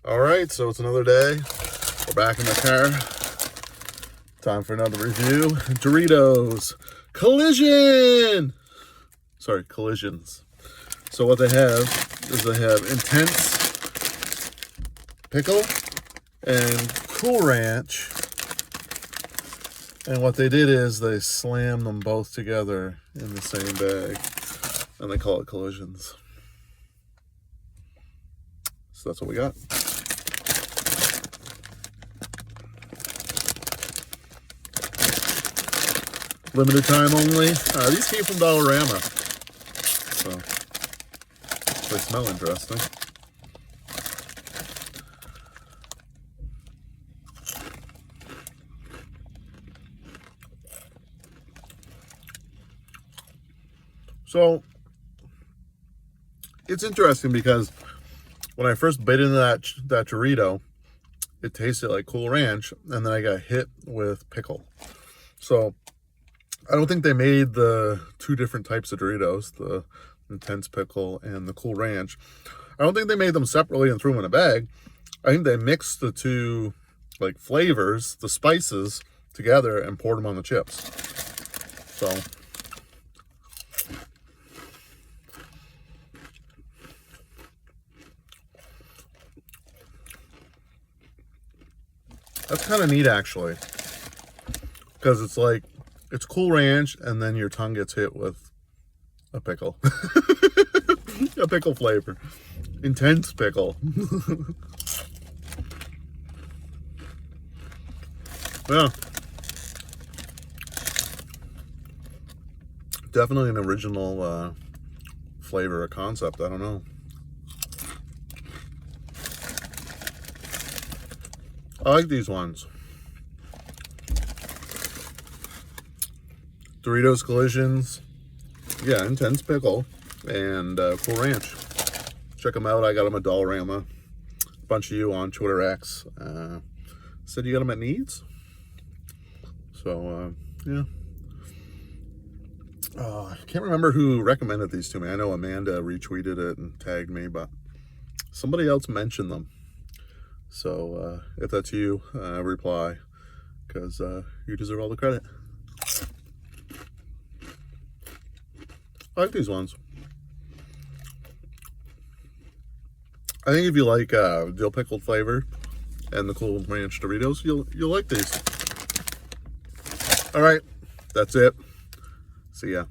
All right, so it's another day. We're back in the car. Time for another review. Doritos Collision. Sorry, Collisions. So what they have is they have Intense Pickle and Cool Ranch. And what they did is they slammed them both together in the same bag. And they call it Collisions. So that's what we got. Limited time only. These came from Dollarama. So they smell interesting. So it's interesting because when I first bit into that Dorito, it tasted like Cool Ranch, and then I got hit with Pickle. So I don't think they made the two different types of Doritos, the Intense Pickle and the Cool Ranch. I don't think they made them separately and threw them in a bag. I think they mixed the two like flavors, the spices, together and poured them on the chips. So that's kind of neat, actually, because it's like, it's Cool Ranch, and then your tongue gets hit with a pickle. A pickle flavor. Intense Pickle. Yeah. Definitely an original flavor or concept. I don't know. I like these ones. Doritos Collisions. Yeah, Intense Pickle and Cool Ranch. Check them out. I got them at Dollarama. A bunch of you on Twitter X said you got them at Needs. So, yeah. I can't remember who recommended these to me. I know Amanda retweeted it and tagged me, but somebody else mentioned them. So if that's you, reply, because you deserve all the credit. I like these ones. I think if you like dill pickled flavor and the Cool Ranch Doritos, you'll like these. All right, that's it. See ya.